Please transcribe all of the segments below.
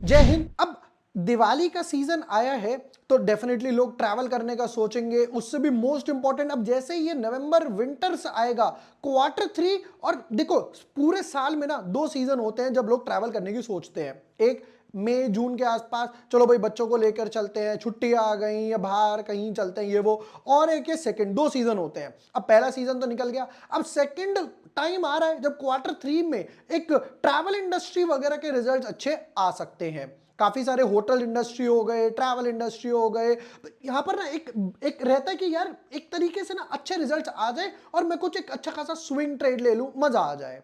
जय हिंद। अब दिवाली का सीजन आया है तो डेफिनेटली लोग ट्रैवल करने का सोचेंगे। उससे भी मोस्ट इंपॉर्टेंट, अब जैसे ही ये नवंबर विंटर्स आएगा, क्वार्टर 3, और देखो पूरे साल में ना 2 सीजन होते हैं जब लोग ट्रैवल करने की सोचते हैं। एक मई जून के आसपास, चलो भाई बच्चों को लेकर चलते हैं, छुट्टियां आ गई या बाहर कहीं चलते हैं ये वो, और एक ये सेकंड, 2 सीजन होते हैं। अब पहला सीजन तो निकल गया, अब सेकंड टाइम आ रहा है जब क्वार्टर 3 में एक ट्रैवल इंडस्ट्री वगैरह के रिजल्ट अच्छे आ सकते हैं। काफी सारे होटल इंडस्ट्री हो गए, ट्रैवल इंडस्ट्री हो गए, तो यहां पर ना एक एक रहता है कि यार एक तरीके से ना अच्छे रिजल्ट आ जाए और मैं कुछ एक अच्छा खासा स्विंग ट्रेड ले लूं, मजा आ जाए।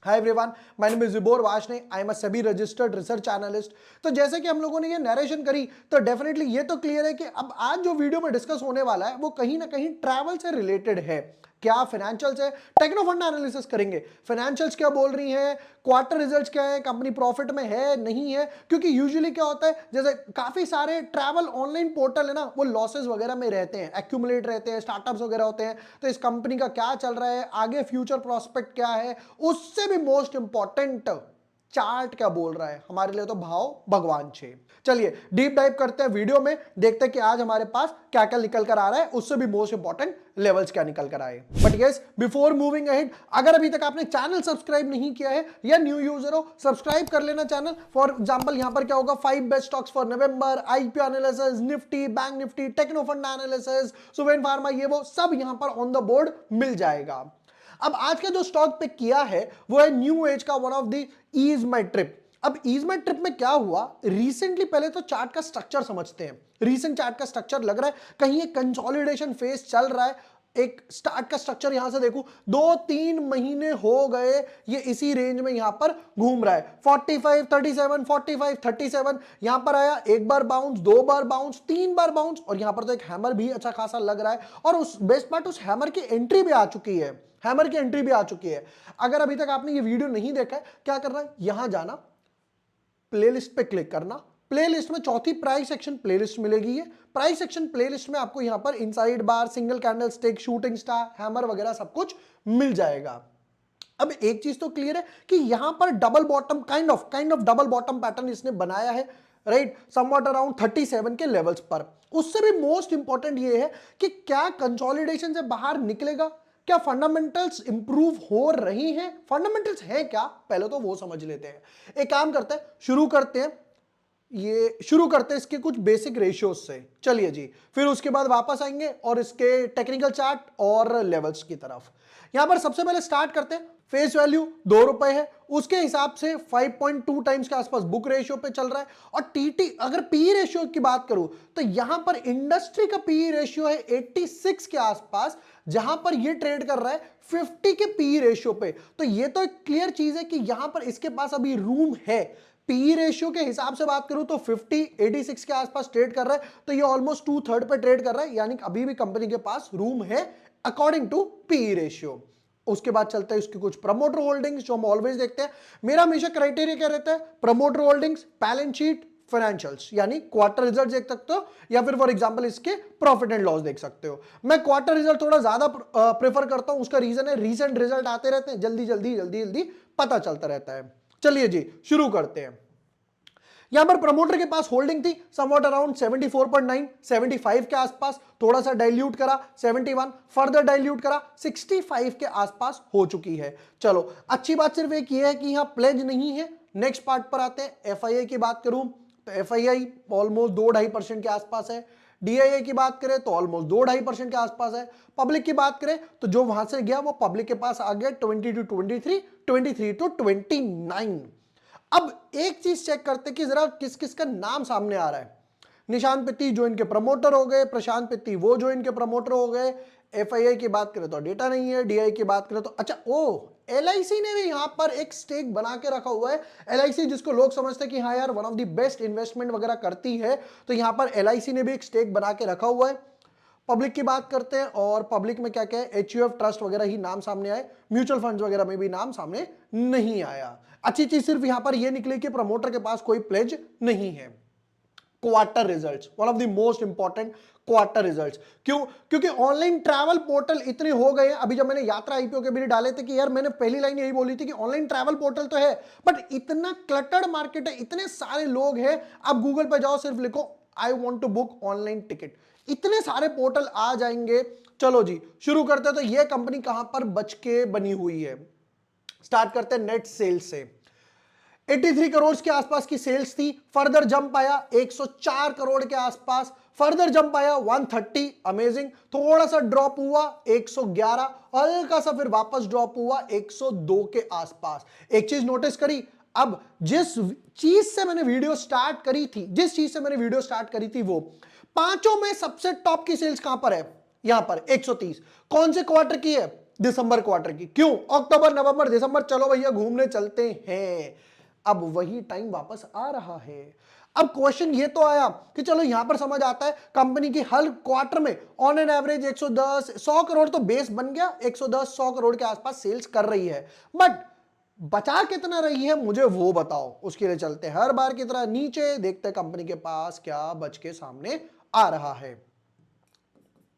Hi everyone, my name is Vibhor Varshney, I am a SEBI registered research analyst. तो जैसे कि हम लोगों ने ये नरेशन करी, तो डेफिनेटली ये तो क्लियर है कि अब आज जो वीडियो में डिस्कस होने वाला है वो कहीं ना कहीं ट्रैवल से रिलेटेड है। क्या फाइनेंशियल्स है, टेक्नो फंड एनालिसिस करेंगे, फाइनेंशियल्स क्या बोल रही हैं, क्वार्टर रिजल्ट्स क्या है, कंपनी प्रॉफिट में है नहीं है। क्योंकि यूजुअली क्या होता है, जैसे काफी सारे ट्रैवल ऑनलाइन पोर्टल है ना, वो लॉसेस वगैरह में रहते हैं, एक्यूमुलेट रहते हैं, स्टार्टअप्स वगैरह होते हैं। तो इस कंपनी का क्या चल रहा है, आगे फ्यूचर प्रोस्पेक्ट क्या है, उससे भी मोस्ट इंपॉर्टेंट चार्ट क्या बोल रहा है, हमारे लिए तो भाव भगवान छे। चलिए डीप डाइव करते हैं वीडियो में, देखते हैं कि आज हमारे पास क्या क्या निकल कर आ रहा है, उससे भी मोस्ट इंपॉर्टेंट लेवल्स क्या निकल कर आए। But yes, before moving ahead, अगर अभी तक आपने चैनल सब्सक्राइब नहीं किया है या न्यू यूजर हो, सब्सक्राइब कर लेना चैनल। फॉर एग्जांपल यहां पर क्या होगा, 5 best stocks for November, IPO analysis, Nifty, bank Nifty, techno fund analysis, Suven pharma, ये वो सब यहां पर ऑन द बोर्ड मिल जाएगा। अब आज का जो स्टॉक पिक किया है वो है न्यू एज का one of the Ease My Trip. अब ईज माई ट्रिप में क्या हुआ रिसेंटली, पहले तो चार्ट का स्ट्रक्चर समझते हैं। रीसेंट चार्ट का स्ट्रक्चर लग रहा है कहीं एक कंसोलिडेशन फेज चल रहा है। एक स्टार्ट का स्ट्रक्चर यहां से देखूं, 2-3 महीने हो गए ये इसी रेंज में यहां पर घूम रहा है, 45 37, 45 37। यहां पर आया, एक बार बाउंस, 2 बार बाउंस, 3 बार बाउंस, और यहां पर तो एक हैमर भी अच्छा खासा लग रहा है। और उस बेस्ट पार्ट, उस हैमर की एंट्री भी आ चुकी है, हैमर की एंट्री भी आ चुकी है। अगर अभी तक आपने ये वीडियो नहीं देखा है, क्या करना है, यहां जाना, प्लेलिस्ट पे क्लिक करना, प्लेलिस्ट में चौथी प्राइस सेक्शन प्लेलिस्ट मिलेगी। ये प्राइस सेक्शन प्लेलिस्ट में आपको यहां पर inside bar, single candle stick, shooting star, hammer वगैरह सब कुछ मिल जाएगा। अब एक चीज तो क्लियर है कि यहां पर double bottom, kind of double bottom pattern इसने बनाया है, राइट, समवॉट अराउंड 37 के लेवल्स पर। उससे भी मोस्ट इंपॉर्टेंट ये है कि क्या कंसोलिडेशन से बाहर निकलेगा, क्या फंडामेंटल्स इंप्रूव हो रही हैं, फंडामेंटल्स है क्या, पहले तो वो समझ लेते हैं। एक काम करते हैं, शुरू करते हैं इसके कुछ बेसिक रेशियोज से। चलिए जी, फिर उसके बाद वापस आएंगे और इसके टेक्निकल चार्ट और लेवल्स की तरफ। यहां पर सबसे पहले स्टार्ट करते हैं, फेस वैल्यू 2 रुपए है, उसके हिसाब से 5.2 टाइम्स के आसपास बुक रेशियो पे चल रहा है। और टीटी, अगर पी रेशियो की बात करूं तो यहां पर इंडस्ट्री का पी रेशियो है 86 के आसपास, जहां पर ये ट्रेड कर रहा है 50 के पी रेशियो पे। तो ये तो एक क्लियर चीज है कि यहां पर इसके पास अभी रूम है। पी रेशियो के हिसाब से बात करूं तो 50 86 के आसपास ट्रेड कर रहा है, तो ये ऑलमोस्ट 2/3 पे ट्रेड कर रहा है, यानी अभी भी कंपनी के पास रूम है अकॉर्डिंग टू पी रेशियो। उसके बाद चलता है इसकी कुछ प्रमोटर होल्डिंग्स, जो हम ऑलवेज देखते हैं। मेरा हमेशा क्राइटेरिया क्या रहता है, promoter holdings, balance sheet, financials, यानी क्वार्टर रिजल्ट देख सकते हो या फिर फॉर एग्जांपल इसके प्रॉफिट एंड लॉस देख सकते हो। मैं क्वार्टर रिजल्ट थोड़ा ज्यादा प्रेफर करता हूं, उसका रीजन है रीसेंट रिजल्ट आते रहते हैं, जल्दी जल्दी जल्दी जल्दी पता चलता रहता है। चलिए जी शुरू करते हैं। यहां पर प्रमोटर के पास होल्डिंग थी समवॉट अराउंड 74.9, 75 के आसपास, थोड़ा सा डाइल्यूट करा 71, फर्दर डाइल्यूट करा 65 के आसपास हो चुकी है। चलो अच्छी बात सिर्फ एक ये है कि यहां प्लेज नहीं है। नेक्स्ट पार्ट पर आते हैं, एफआईआई की बात करूं तो एफआईआई ऑलमोस्ट 2-2.5% के आसपास है। डीआईए की बात करें तो ऑलमोस्ट 2-2.5% के आसपास है। पब्लिक की बात करें तो जो वहां से गया वो पब्लिक के पास आ गया 20 to 23, 23 to 29। अब एक चीज चेक करते कि जरा किस किस का नाम सामने आ रहा है। निशांत पित्ती जो इनके प्रमोटर हो गए, प्रशांत पित्ती वो जो इनके प्रमोटर हो गए। एफआईआई की बात करें तो डेटा नहीं है, डीआई की बात करें तो अच्छा ओ एलआईसी ने भी यहां पर एक स्टेक बना के रखा हुआ है। एलआईसी जिसको लोग समझते हैं कि हाँ यार one of the best investment वगैरह करती है, तो यहां पर एलआईसी ने भी एक स्टेक बना के रखा हुआ है। पब्लिक की बात करते हैं और पब्लिक में क्या क्या है, एचयूएफ ट्रस्ट वगैरह ही नाम सामने आए, म्यूचुअल फंड्स वगैरह में भी नाम सामने नहीं आया। अच्छी चीज सिर्फ यहां पर यह निकली कि प्रमोटर के पास कोई प्लेज नहीं है। Quarter results, one of the most important quarter results. क्यों? क्योंकि ऑनलाइन ट्रैवल पोर्टल इतने हो गए हैं। अभी जब मैंने यात्रा आईपीओ के भी डाले थे कि यार मैंने पहली लाइन यही बोली थी कि ऑनलाइन ट्रैवल पोर्टल तो है, बट इतना क्लटर्ड मार्केट है, इतने सारे लोग हैं। आप गूगल पे जाओ, सिर्फ लिखो I want to book online ticket, इतने सारे पोर्टल आ जाएंगे। चलो जी शुरू करते हैं। तो ये कंपनी कहां पर बच के बनी हुई है? स्टार्ट करते हैं नेट सेल्स से। 83 करोड़ के आसपास की सेल्स थी, फर्दर जंप आया 104 करोड़ के आसपास, फर्दर जंप आया 130, अमेजिंग। थोड़ा सा ड्रॉप हुआ 111, हल्का सा फिर वापस ड्रॉप हुआ 102 के आसपास। एक चीज नोटिस करी, अब जिस चीज से मैंने वीडियो स्टार्ट करी थी वो पांचों में सबसे टॉप की सेल्स कहां पर है? यहां पर 130। कौन से क्वार्टर की है? दिसंबर क्वार्टर की। क्यों? अक्टूबर नवंबर दिसंबर, चलो भैया घूमने चलते हैं। अब वही टाइम वापस आ रहा है। अब क्वेश्चन ये तो आया कि चलो यहां पर समझ आता है कंपनी की हर क्वार्टर में ऑन एन एवरेज 110 100 करोड़ तो बेस बन गया, 110 100 करोड़ के आसपास सेल्स कर रही है, बट बचा कितना रही है मुझे वो बताओ। उसके लिए चलते हैं हर बार की तरह नीचे, देखते हैं कंपनी के पास क्या बच के सामने आ रहा है।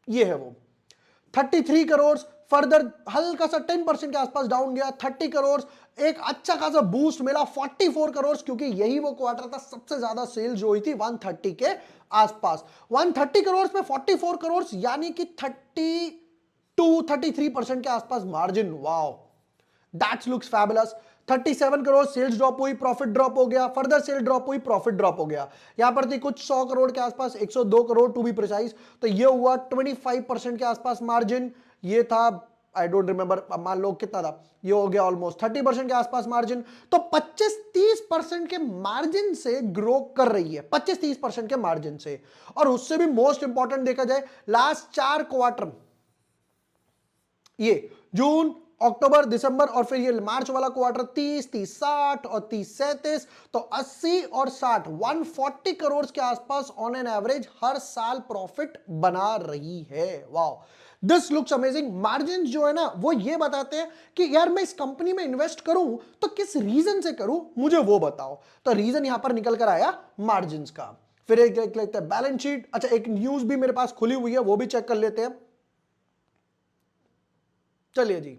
ये है वो 33 करोड़, फर्दर हल्का सा 10% के आसपास डाउन गया 30 करोड़, एक अच्छा खासा बूस्ट मिला 44 करोड़, क्योंकि यही वो क्वार्टर था सबसे ज्यादा सेल जो हुई थी 130 के आसपास। 130 करोड़ पे 44 करोड़, यानी कि 33% के आसपास margin. Wow, that's looks fabulous. 37 crore sales drop हुई, प्रॉफिट ड्रॉप हो गया, फर्दर सेल ड्रॉप हुई, प्रॉफिट ड्रॉप हो गया। यहां पर थी कुछ 100 करोड़ के आसपास, 102 करोड़ टू बी प्रिसाइज, तो ये हुआ 25% के आसपास मार्जिन। ये था आई डोंट रिमेंबर, मान लो कितना था, ये हो गया ऑलमोस्ट 30% के आसपास मार्जिन। तो 25-30% के मार्जिन से ग्रो कर रही है, 25-30% के मार्जिन से। और उससे भी मोस्ट इंपॉर्टेंट देखा जाए लास्ट 4 क्वार्टर, ये जून अक्टूबर दिसंबर और फिर ये मार्च वाला क्वार्टर 30 30 60 और 30 37, तो 80 और 60 140 करोड़ के आसपास ऑन एन एवरेज हर साल प्रॉफिट बना रही है। Wow, this looks amazing. Margin जो है ना वो ये बताते हैं कि यार मैं इस कंपनी में इन्वेस्ट करूं तो किस रीजन से करूं, मुझे वो बताओ। तो रीजन यहां पर निकल कर आया मार्जिन का। फिर एक लेते हैं बैलेंस शीट। अच्छा, एक न्यूज भी मेरे पास खुली हुई है, वो भी चेक कर लेते हैं। चलिए जी,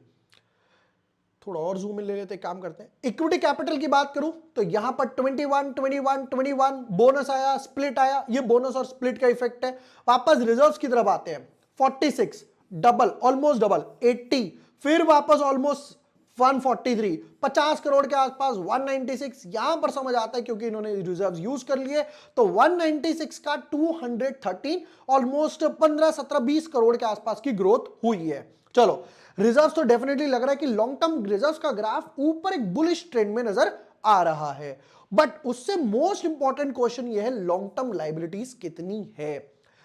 थोड़ा और जूम इन ले लेते, काम करते हैं। इक्विटी कैपिटल की बात करूं तो यहां पर 21 बोनस आया, स्प्लिट आया, ये बोनस और स्प्लिट का इफेक्ट है। वापस रिजर्व्स की तरफ आते हैं, 46 डबल, ऑलमोस्ट डबल 80, फिर वापस ऑलमोस्ट 143, 50 करोड़ के आसपास 196। यहां पर समझ आता है क्योंकि इन्होंने रिजर्व्स यूज कर लिए, तो 196 का 213, ऑलमोस्ट 15 17 20 करोड़ के आसपास की ग्रोथ हुई है। चलो, रिजर्व्स तो डेफिनेटली लग रहा है कि लॉन्ग टर्म रिजर्व्स का ग्राफ ऊपर एक बुलिश ट्रेंड में नजर आ रहा है, बट उससे मोस्ट इंपॉर्टेंट क्वेश्चन यह है लॉन्ग टर्म लायबिलिटीज कितनी है।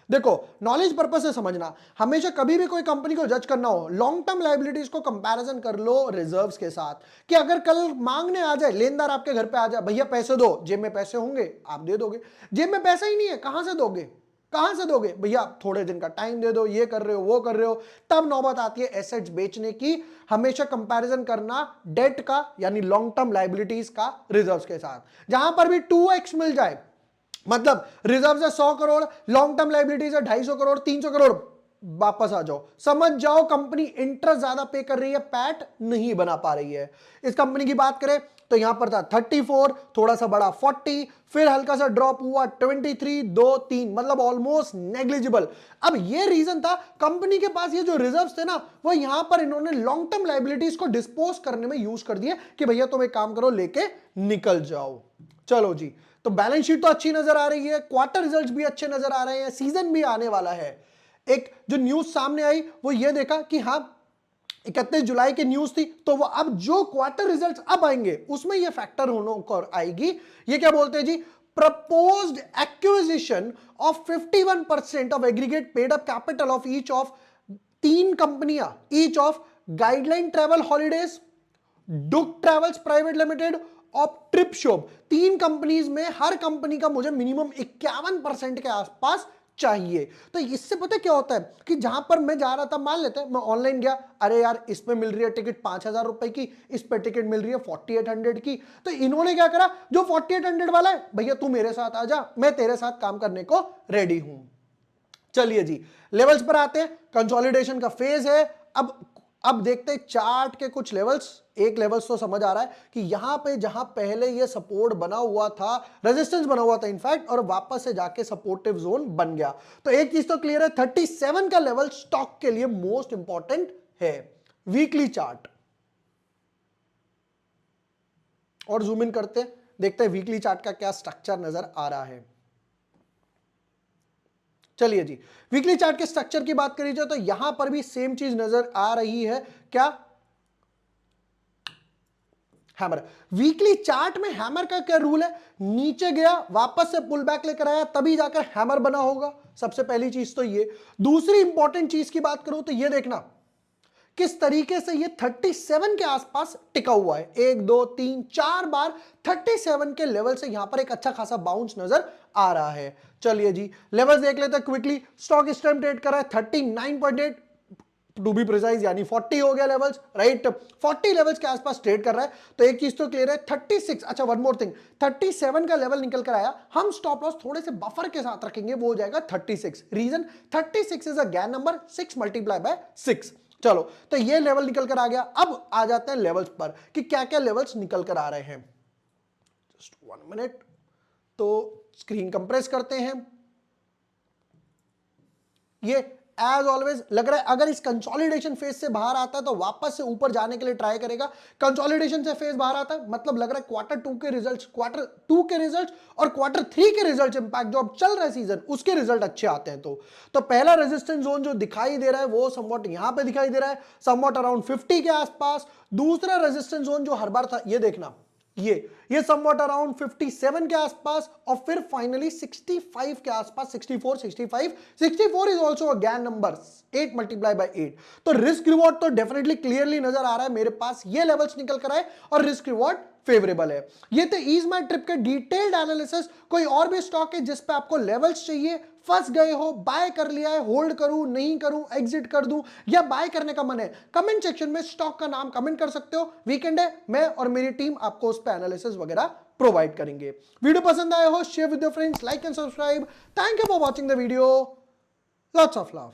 देखो, नॉलेज पर्पस से समझना, हमेशा कभी भी कोई कंपनी को जज करना हो, लॉन्ग टर्म लायबिलिटीज को कंपैरिजन कर लो रिजर्व्स के साथ, कि अगर कल मांगने आ जाए, लेनदार आपके घर पे आ जाए, भैया पैसे दो, जेब में पैसे होंगे आप दे दोगे, जेब में पैसा ही नहीं है, कहां से दोगे? कहां से दोगे? भैया थोड़े दिन का टाइम दे दो, ये कर रहे हो वो कर रहे हो, तब नौबत आती है एसेट्स बेचने की। हमेशा कंपैरिजन करना डेट का यानी लॉन्ग टर्म लायबिलिटीज का रिजर्व्स के साथ। जहां पर भी 2x मिल जाए, मतलब रिजर्व्स है 100 करोड़, लॉन्ग टर्म लायबिलिटीज है 250 करोड़ 300 करोड़, वापस आ जाओ, समझ जाओ कंपनी इंटरेस्ट ज्यादा पे कर रही है, पैट नहीं बना पा रही है। इस कंपनी की बात करें तो यहां पर था 34, थोड़ा सा बड़ा 40, फिर हल्का सा ड्रॉप हुआ 23, 2 3, मतलब ऑलमोस्ट नेग्लिजिबल। अब ये रीजन था, कंपनी के पास ये जो रिजर्व्स थे ना, वो यहां पर इन्होंने लॉन्ग टर्म लायबिलिटीज को डिस्पोज करने में यूज कर दिए कि भैया तुम एक काम करो, लेके निकल जाओ। चलो जी, तो बैलेंस शीट तो अच्छी नजर आ रही है, क्वार्टर रिजल्ट्स भी अच्छे नजर आ रहे हैं, सीजन भी आने वाला है। एक जो न्यूज सामने आई वो ये देखा कि हाँ 31 जुलाई की न्यूज थी, तो वो अब जो क्वार्टर रिजल्ट्स अब आएंगे उसमें ये फैक्टर होने आएगी। ये क्या बोलते हैं जी, proposed acquisition of 51% of aggregate paid up capital of each of 3 कंपनियां, each of Guideline Travel Holidays, Duke Travels Private Limited और ट्रिप शॉप। 3 कंपनीज में हर कंपनी का मुझे मिनिमम 51% के आसपास चाहिए। तो इससे पता क्या होता है कि जहां पर मैं जा रहा था, मान लेते हैं मैं ऑनलाइन गया, अरे यार इस पे मिल रही है टिकट 5,000 रुपए की, इस पे टिकट मिल रही है 4800 की, तो इन्होंने क्या करा, जो 4800 वाला है भैया तू मेरे साथ आ जा, मैं तेरे साथ काम करने को रेडी हूं। चलिए जी, लेवल्स पर आते हैं। कंसोलिडेशन का फेज है। अब देखते हैं चार्ट के कुछ लेवल्स। एक लेवल्स तो समझ आ रहा है कि यहां पे जहां पहले ये सपोर्ट बना हुआ था, रेजिस्टेंस बना हुआ था इनफैक्ट, और वापस से जाके सपोर्टिव जोन बन गया। तो एक चीज तो क्लियर है, 37 का लेवल स्टॉक के लिए मोस्ट इंपॉर्टेंट है। वीकली चार्ट और जूम इन करते हैं, देखते हैं वीकली चार्ट का क्या स्ट्रक्चर नजर आ रहा है। चलिए जी, वीकली चार्ट के स्ट्रक्चर की बात करी जाए तो यहां पर भी सेम चीज नजर आ रही है। क्या? हैमर। वीकली चार्ट में हैमर का क्या रूल है, नीचे गया वापस से पुल बैक लेकर आया तभी जाकर हैमर बना होगा। सबसे पहली चीज तो ये। दूसरी इंपॉर्टेंट चीज की बात करूं तो ये देखना किस तरीके से ये 37 के आसपास टिका हुआ है। 1 2 3 4 बार 37 के लेवल से यहां पर एक अच्छा खासा बाउंस नजर आ रहा है। चलिए जी, लेवल्स देख लेते हैं क्विकली। स्टॉक इस टाइम ट्रेड कर रहा है 39.8 टू बी प्रिसाइज, यानी 40 हो गया लेवल्स, राइट। 40 लेवल्स के आसपास ट्रेड कर रहा है। तो एक चीज तो क्लियर है, 36, अच्छा वन मोर थिंग, 37 का लेवल निकल कर आया, हम स्टॉप लॉस थोड़े से बफर के साथ रखेंगे, वो हो जाएगा 36। Reason 36 is a Gann number, 6 multiply by 6। चलो, तो ये लेवल निकल कर आ गया। अब आ जाते हैं लेवल्स पर कि क्या क्या लेवल्स निकल कर आ रहे हैं। जस्ट 1 मिनट, तो स्क्रीन कंप्रेस करते हैं। ये एज ऑलवेज लग रहा है अगर इस कंसोलिडेशन फेज से बाहर आता है तो वापस से ऊपर जाने के लिए ट्राई करेगा। कंसोलिडेशन से फेज बाहर आता है मतलब लग रहा है क्वार्टर 2 के रिजल्ट्स और क्वार्टर 3 के रिजल्ट्स, इंपैक्ट जो अब चल रहा है सीजन, उसके रिजल्ट अच्छे आते हैं। तो पहला रेजिस्टेंस जोन जो दिखाई दे रहा है वो समवॉट यहां पे दिखाई दे रहा है, समवॉट अराउंड 50 के आसपास। दूसरा रेजिस्टेंस जोन जो हर बार था, ये देखना, ये समवॉट अराउंड 57 के आसपास, और फिर फाइनली 65 के आसपास, 64 is also a Gann number, 8 multiply by 8। तो रिस्क रिवॉर्ड तो डेफिनेटली क्लियरली नजर आ रहा है मेरे पास, ये लेवल्स निकल कर आए और रिस्क रिवॉर्ड फेवरेबल है। ये तो ईज माई ट्रिप के डिटेल्ड एनालिसिस। कोई और भी स्टॉक है जिस पे आपको लेवल्स चाहिए, फंस गए हो, बाय कर लिया है, होल्ड करूं नहीं करूं, एग्जिट कर दूं, या बाय करने का मन है, कमेंट सेक्शन में स्टॉक का नाम कमेंट कर सकते हो। वीकेंड है, मैं और मेरी टीम आपको उस पर एनालिसिस वगैरह प्रोवाइड करेंगे। वीडियो पसंद आया हो, share with your friends, like and subscribe. Thank you for watching the video. Lots of love.